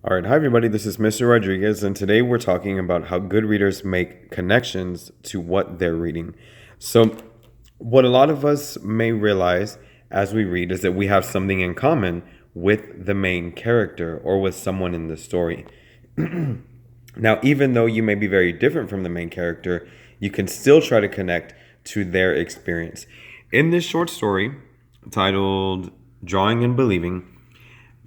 All right, hi everybody. This is Mr. Rodriguez, and today we're talking about how good readers make connections to what they're reading. So, what a lot of us may realize as we read is that we have something in common with the main character or with someone in the story. Now, even though you may be very different from the main character, you can still try to connect to their experience. In this short story titled Drawing and Believing,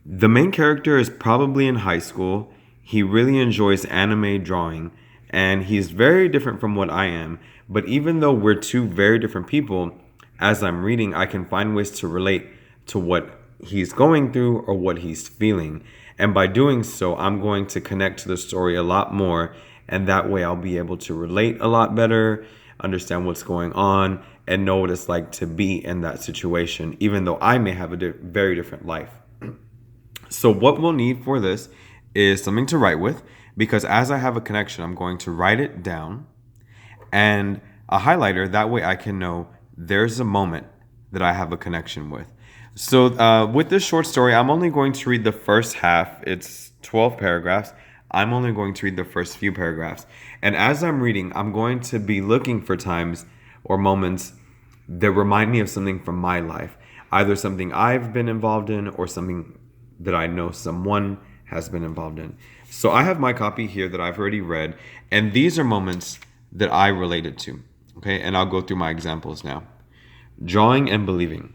the main character is probably in high school. He really enjoys anime drawing, and he's very different from what I am. But even though we're two very different people, as I'm reading, I can find ways to relate to what he's going through or what he's feeling. And by doing so, I'm going to connect to the story a lot more. And that way, I'll be able to relate a lot better, understand what's going on, and know what it's like to be in that situation, even though I may have a very different life. So what we'll need for this is something to write with, because as I have a connection, I'm going to write it down and a highlighter. That way I can know there's a moment that I have a connection with. So with this short story, I'm only going to read the first half. It's 12 paragraphs. I'm only going to read the first few paragraphs. And as I'm reading, I'm going to be looking for times or moments that remind me of something from my life, either something I've been involved in or something that I know someone has been involved in. So I have my copy here that I've already read, and these are moments that I related to. Okay, and I'll go through my examples now. Drawing and believing.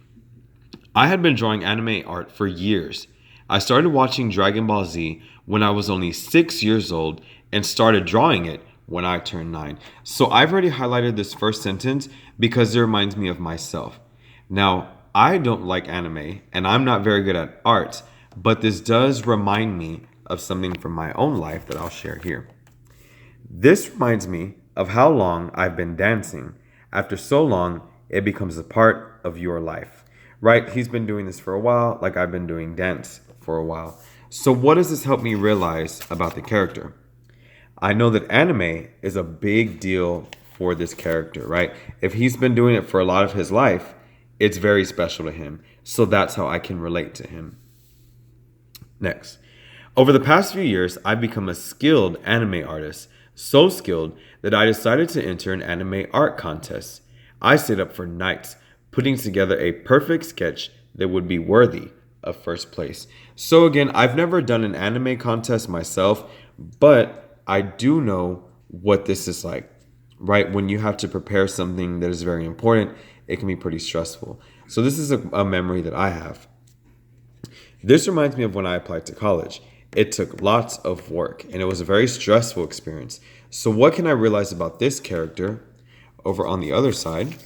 I had been drawing anime art for years. I started watching Dragon Ball Z when I was only 6 years old and started drawing it when I turned 9. So I've already highlighted this first sentence because it reminds me of myself. Now, I don't like anime and I'm not very good at art, but this does remind me of something from my own life that I'll share here. This reminds me of how long I've been dancing. After so long, it becomes a part of your life. Right? He's been doing this for a while, like I've been doing dance for a while. So, what does this help me realize about the character? I know that anime is a big deal for this character, right? If he's been doing it for a lot of his life, it's very special to him. So, that's how I can relate to him. Next. Over the past few years, I've become a skilled anime artist, so skilled that I decided to enter an anime art contest. I stayed up for nights putting together a perfect sketch that would be worthy of first place. So again, I've never done an anime contest myself, but I do know what this is like, right? When you have to prepare something that is very important, it can be pretty stressful. So this is a memory that I have. This reminds me of when I applied to college. It took lots of work and it was a very stressful experience. So, what can I realize about this character over on the other side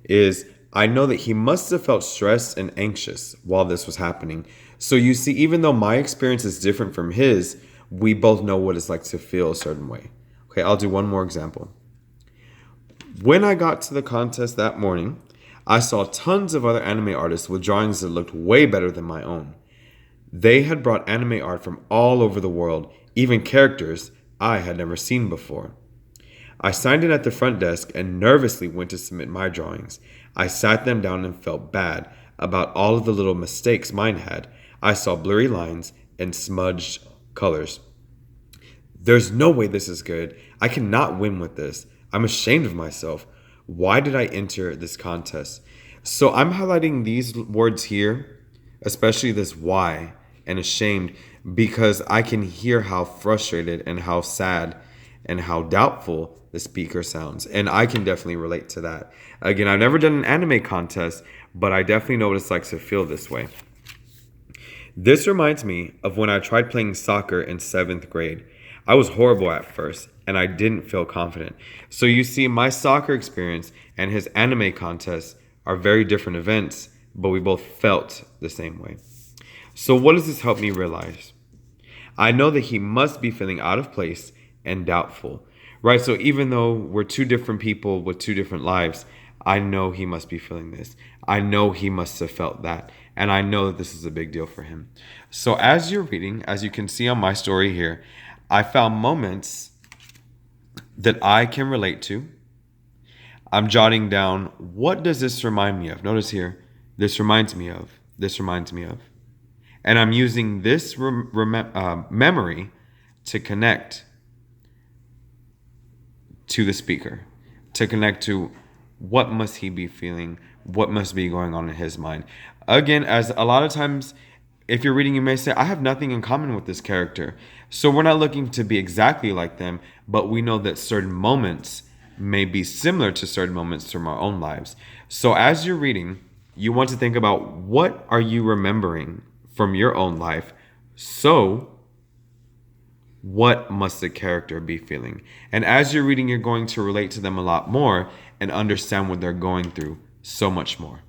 is I know that he must have felt stressed and anxious while this was happening. So, you see, even though my experience is different from his, we both know what it's like to feel a certain way. Okay, I'll do one more example. When I got to the contest that morning, I saw tons of other anime artists with drawings that looked way better than my own. They had brought anime art from all over the world, even characters I had never seen before. I signed in at the front desk and nervously went to submit my drawings. I sat them down and felt bad about all of the little mistakes mine had. I saw blurry lines and smudged colors. There's no way this is good. I cannot win with this. I'm ashamed of myself. Why did I enter this contest? So I'm highlighting these words here, especially this why and ashamed, because I can hear how frustrated and how sad and how doubtful the speaker sounds. And I can definitely relate to that. Again, I've never done an anime contest, but I definitely know what it's like to feel this way. This reminds me of when I tried playing soccer in 7th grade. I was horrible at first and I didn't feel confident. So you see, my soccer experience and his anime contest are very different events, but we both felt the same way. So what does this help me realize? I know that he must be feeling out of place and doubtful, right? So even though we're two different people with two different lives, I know he must be feeling this. I know he must have felt that. And I know that this is a big deal for him. So as you're reading, as you can see on my story here, I found moments that I can relate to. I'm jotting down, what does this remind me of? Notice here, this reminds me of, this reminds me of. And I'm using this memory to connect to the speaker, to connect to what must he be feeling, what must be going on in his mind. Again, as a lot of times, if you're reading, you may say, I have nothing in common with this character. So we're not looking to be exactly like them, but we know that certain moments may be similar to certain moments from our own lives. So as you're reading, you want to think about, what are you remembering from your own life? So what must the character be feeling? And as you're reading, you're going to relate to them a lot more and understand what they're going through so much more.